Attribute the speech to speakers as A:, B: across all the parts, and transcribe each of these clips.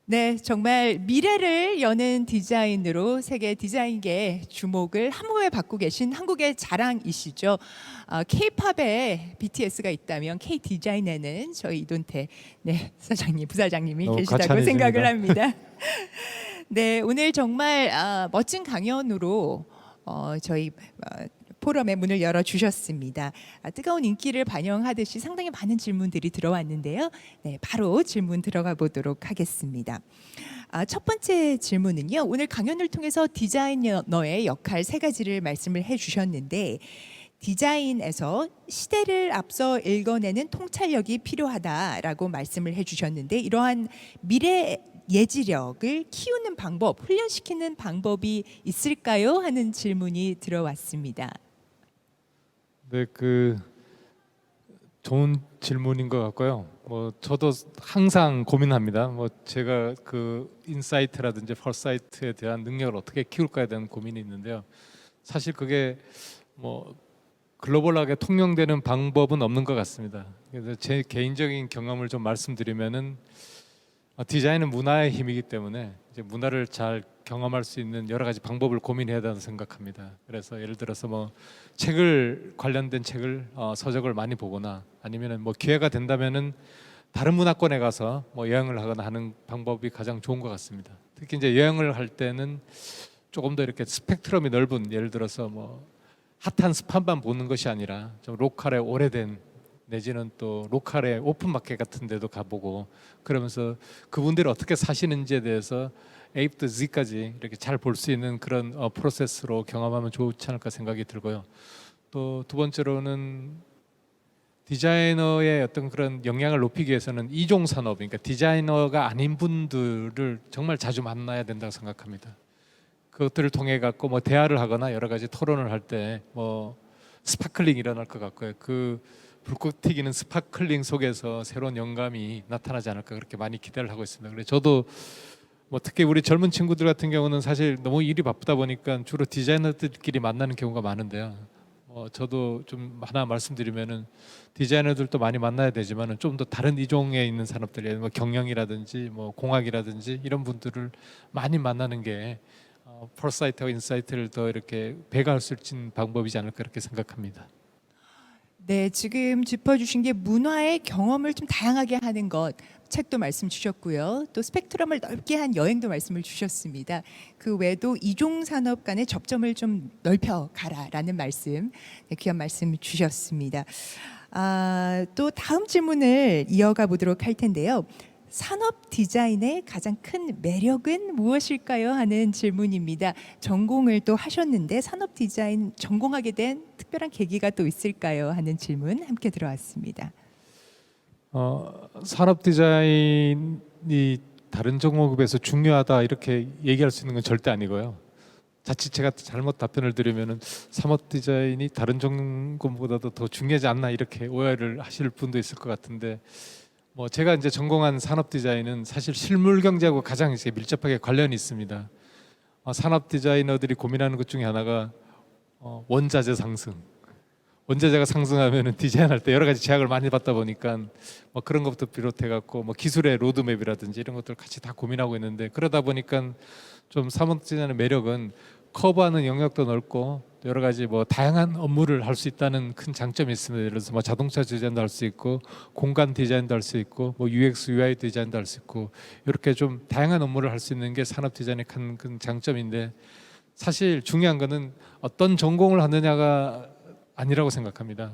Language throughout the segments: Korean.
A: 네, 정말 미래를 여는 디자인으로 세계 디자인계의 주목을 한 몸에 받고 계신 한국의 자랑이시죠. K-팝에 BTS가 있다면 K 디자인에는 저희 이돈태 사장님, 부사장님이
B: 너무
A: 계시다고 생각을
B: 과찬이십니다.
A: 합니다. 네, 오늘 정말 멋진 강연으로 저희 포럼의 문을 열어 주셨습니다. 뜨거운 인기를 반영하듯이 상당히 많은 질문들이 들어왔는데요. 네, 바로 질문 들어가 보도록 하겠습니다. 첫 번째 질문은요. 오늘 강연을 통해서 디자이너의 역할 세 가지를 말씀을 해주셨는데 디자인에서 시대를 앞서 읽어내는 통찰력이 필요하다라고 말씀을 해주셨는데 이러한 미래 예지력을 키우는 방법, 훈련시키는 방법이 있을까요? 하는 질문이 들어왔습니다.
B: 네, 좋은 질문인 것 같고요. 저도 항상 고민합니다. 제가 인사이트라든지 펄사이트에 대한 능력을 어떻게 키울까에 대한 고민이 있는데요. 사실 그게 글로벌하게 통용되는 방법은 없는 것 같습니다. 그래서 제 개인적인 경험을 좀 말씀드리면은 디자인은 문화의 힘이기 때문에 이제 문화를 잘 경험할 수 있는 여러 가지 방법을 고민해야 된다고 생각합니다. 그래서 예를 들어서 관련된 책을 서적을 많이 보거나 아니면은 기회가 된다면은 다른 문화권에 가서 여행을 하거나 하는 방법이 가장 좋은 것 같습니다. 특히 이제 여행을 할 때는 조금 더 이렇게 스펙트럼이 넓은, 예를 들어서 핫한 스팟만 보는 것이 아니라 좀 로컬에 오래된 내지는 또 로컬의 오픈마켓 같은 데도 가보고 그러면서 그분들이 어떻게 사시는지에 대해서 A부터 Z까지 이렇게 잘 볼 수 있는 그런 프로세스로 경험하면 좋지 않을까 생각이 들고요. 또 두 번째로는 디자이너의 어떤 그런 역량을 높이기 위해서는 이종 산업, 그러니까 디자이너가 아닌 분들을 정말 자주 만나야 된다고 생각합니다. 그것들을 통해 갖고 대화를 하거나 여러 가지 토론을 할 때 스파클링이 일어날 것 같고요. 불꽃 튀기는 스파클링 속에서 새로운 영감이 나타나지 않을까 그렇게 많이 기대를 하고 있습니다. 그래서 저도 특히 우리 젊은 친구들 같은 경우는 사실 너무 일이 바쁘다 보니까 주로 디자이너들끼리 만나는 경우가 많은데요. 저도 좀 하나 말씀드리면은 디자이너들도 많이 만나야 되지만은 좀 더 다른 이종에 있는 산업들, 경영이라든지 공학이라든지 이런 분들을 많이 만나는 게 펄사이트와 인사이트를 더 이렇게 배가할 수 있는 방법이지 않을까 그렇게 생각합니다.
A: 네, 지금 짚어주신 게 문화의 경험을 좀 다양하게 하는 것, 책도 말씀 주셨고요. 또 스펙트럼을 넓게 한 여행도 말씀을 주셨습니다. 그 외에도 이종 산업 간의 접점을 좀 넓혀 가라라는 말씀, 귀한 말씀 주셨습니다. 또 다음 질문을 이어가 보도록 할 텐데요. 산업 디자인의 가장 큰 매력은 무엇일까요? 하는 질문입니다. 전공을 또 하셨는데 산업 디자인 전공하게 된 특별한 계기가 또 있을까요? 하는 질문 함께 들어왔습니다.
B: 산업 디자인이 다른 종목에 비해서 중요하다 이렇게 얘기할 수 있는 건 절대 아니고요. 자칫 제가 잘못 답변을 드리면은 산업 디자인이 다른 전공보다도 더 중요하지 않나 이렇게 오해를 하실 분도 있을 것 같은데 제가 이제 전공한 산업 디자인은 사실 실물 경제하고 가장 이제 밀접하게 관련이 있습니다. 산업 디자이너들이 고민하는 것 중에 하나가 원자재 상승. 원자재가 상승하면은 디자인할 때 여러 가지 제약을 많이 받다 보니까 그런 것부터 비롯해 갖고 기술의 로드맵이라든지 이런 것들 같이 다 고민하고 있는데 그러다 보니까 좀 산업 디자인의 매력은 커버하는 영역도 넓고 여러 가지 다양한 업무를 할 수 있다는 큰 장점이 있습니다. 예를 들어서 자동차 디자인도 할 수 있고 공간 디자인도 할 수 있고 UX, UI 디자인도 할 수 있고 이렇게 좀 다양한 업무를 할 수 있는 게 산업 디자인의 큰 장점인데 사실 중요한 거는 어떤 전공을 하느냐가 아니라고 생각합니다.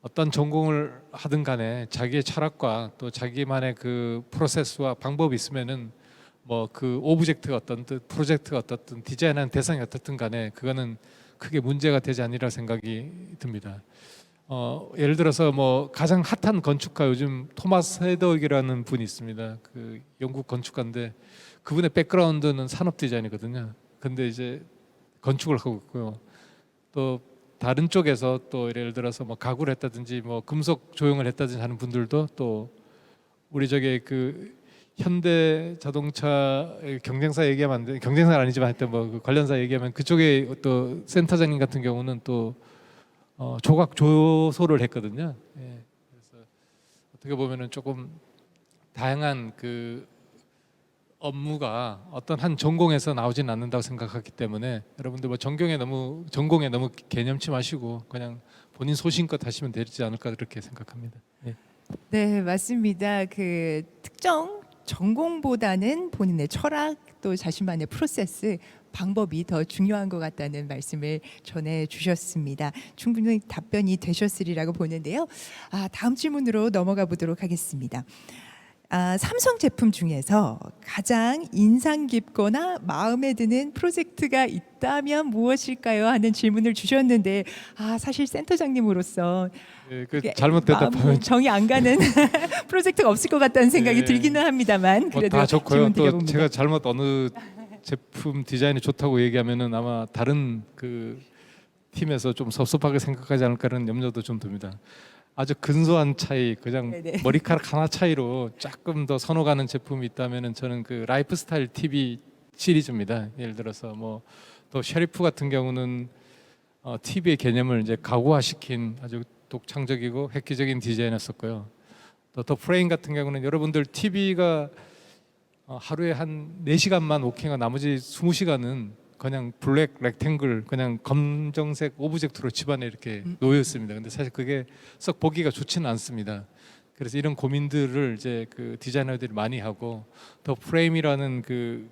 B: 어떤 전공을 하든 간에 자기의 철학과 또 자기만의 그 프로세스와 방법이 있으면은 그 오브젝트가 어떻든 프로젝트가 어떻든 디자인하는 대상이 어떻든 간에 그거는 크게 문제가 되지 않으리라 생각이 듭니다. 예를 들어서 가장 핫한 건축가 요즘 토마스 헤더윅이라는 분이 있습니다. 그 영국 건축가인데 그분의 백그라운드는 산업 디자인이거든요. 근데 이제 건축을 하고 있고요. 또 다른 쪽에서 또 예를 들어서 가구를 했다든지 금속 조형을 했다든지 하는 분들도 또 우리 저게 현대 자동차 경쟁사 얘기하면 안 돼. 경쟁사는 아니지만 하여튼 그 관련사 얘기하면 그쪽에 또 센터장님 같은 경우는 또 조각 조소를 했거든요. 예. 그래서 어떻게 보면은 조금 다양한 업무가 어떤 한 전공에서 나오진 않는다고 생각하기 때문에 여러분들 뭐 전공에 너무 개념치 마시고 그냥 본인 소신껏 하시면 되지 않을까 그렇게 생각합니다. 예.
A: 네, 맞습니다. 그 특정 전공보다는 본인의 철학 또 자신만의 프로세스 방법이 더 중요한 것 같다는 말씀을 전해 주셨습니다. 충분히 답변이 되셨으리라고 보는데요. 다음 질문으로 넘어가 보도록 하겠습니다. 삼성 제품 중에서 가장 인상 깊거나 마음에 드는 프로젝트가 있다면 무엇일까요? 하는 질문을 주셨는데 사실 센터장님으로서
B: 예, 그
A: 그게
B: 잘못 대답하면
A: 마음 정이 안 가는 프로젝트가 없을 것 같다는 생각이
B: 예.
A: 들기는 합니다만 그래도
B: 다 좋고요.
A: 질문
B: 또
A: 드려봅니다.
B: 제가 잘못 어느 제품 디자인이 좋다고 얘기하면은 아마 다른 그 팀에서 좀 섭섭하게 생각하지 않을까라는 염려도 좀 듭니다. 아주 근소한 차이, 그냥
A: 네네.
B: 머리카락 하나 차이로 조금 더 선호가는 제품이 있다면은 저는 그 라이프스타일 TV 시리즈입니다. 예를 들어서 뭐 또 셰리프 같은 경우는 TV의 개념을 이제 가구화시킨 아주 독창적이고 획기적인 디자인이었었고요. 또 더 프레임 같은 경우는 여러분들 TV가 하루에 한 4시간만 워킹하고 나머지 20시간은 그냥 블랙 렉탱글 그냥 검정색 오브젝트로 집안에 이렇게 놓여 있습니다. 근데 사실 그게 썩 보기가 좋지는 않습니다. 그래서 이런 고민들을 이제 그 디자이너들이 많이 하고 더 프레임이라는 그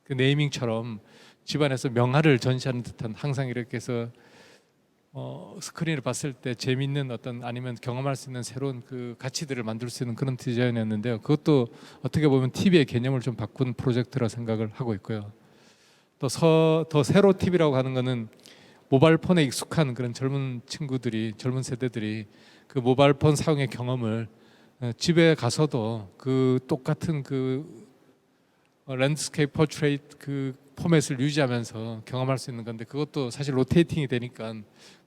B: 네이밍처럼 집안에서 명화를 전시하는 듯한 항상 이렇게 해서 스크린을 봤을 때 재미있는 어떤 아니면 경험할 수 있는 새로운 그 가치들을 만들 수 있는 그런 디자인이었는데요. 그것도 어떻게 보면 TV의 개념을 좀 바꾼 프로젝트라 생각을 하고 있고요. 또 더 세로 TV라고 하는 거는 모바일 폰에 익숙한 그런 젊은 세대들이 그 모바일 폰 사용의 경험을 집에 가서도 그 똑같은 그 랜드스케이프 포트레이트 그 포맷을 유지하면서 경험할 수 있는 건데 그것도 사실 로테이팅이 되니까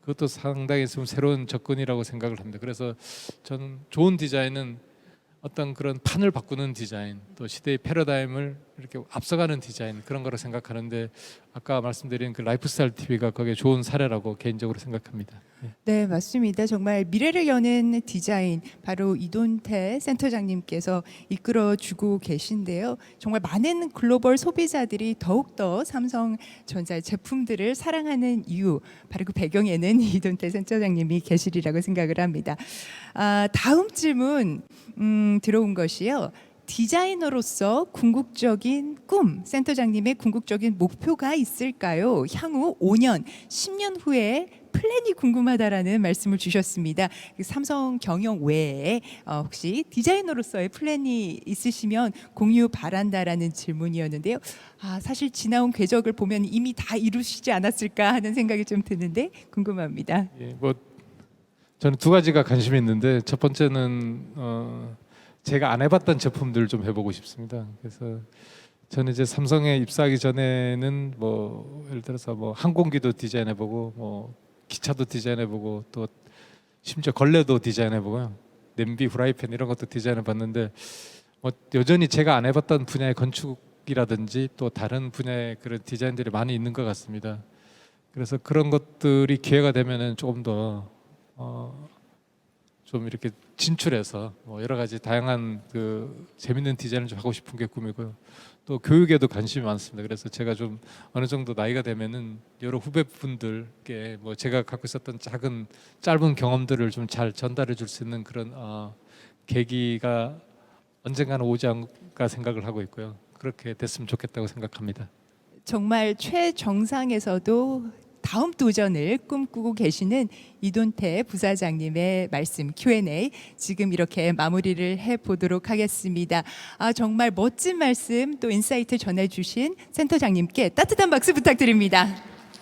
B: 그것도 상당히 좀 새로운 접근이라고 생각을 합니다. 그래서 저는 좋은 디자인은 어떤 그런 판을 바꾸는 디자인, 또 시대의 패러다임을 이렇게 앞서가는 디자인 그런 거로 생각하는데 아까 말씀드린 그 라이프스타일 TV가 거기에 좋은 사례라고 개인적으로 생각합니다.
A: 네, 맞습니다. 정말 미래를 여는 디자인 바로 이돈태 센터장님께서 이끌어주고 계신데요. 정말 많은 글로벌 소비자들이 더욱더 삼성전자 제품들을 사랑하는 이유 바로 그 배경에는 이돈태 센터장님이 계시리라고 생각을 합니다. 다음 질문 들어온 것이요. 디자이너로서 궁극적인 꿈, 센터장님의 궁극적인 목표가 있을까요? 향후 5년, 10년 후에 플랜이 궁금하다라는 말씀을 주셨습니다. 삼성 경영 외에 혹시 디자이너로서의 플랜이 있으시면 공유 바란다라는 질문이었는데요. 사실 지나온 궤적을 보면 이미 다 이루시지 않았을까 하는 생각이 좀 드는데 궁금합니다.
B: 예, 뭐 저는 두 가지가 관심이 있는데 첫 번째는 제가 안 해봤던 제품들 좀 해보고 싶습니다. 그래서 저는 이제 삼성에 입사하기 전에는 뭐 예를 들어서 뭐 항공기도 디자인해보고 뭐 기차도 디자인해보고 또 심지어 걸레도 디자인해보고요. 냄비, 후라이팬 이런 것도 디자인해봤는데 뭐 여전히 제가 안 해봤던 분야의 건축이라든지 또 다른 분야의 그런 디자인들이 많이 있는 것 같습니다. 그래서 그런 것들이 기회가 되면은 조금 더 좀 이렇게 진출해서 뭐 여러 가지 다양한 그 재밌는 디자인을 좀 하고 싶은 게 꿈이고요. 또 교육에도 관심이 많습니다. 그래서 제가 좀 어느 정도 나이가 되면은 여러 후배분들께 뭐 제가 갖고 있었던 짧은 경험들을 좀 잘 전달해 줄 수 있는 그런 계기가 언젠가는 오지 않을까 생각을 하고 있고요. 그렇게 됐으면 좋겠다고 생각합니다.
A: 정말 최정상에서도 다음 도전을 꿈꾸고 계시는 이돈태 부사장님의 말씀 Q&A 지금 이렇게 마무리를 해보도록 하겠습니다. 정말 멋진 말씀 또 인사이트 전해주신 센터장님께 따뜻한 박수 부탁드립니다.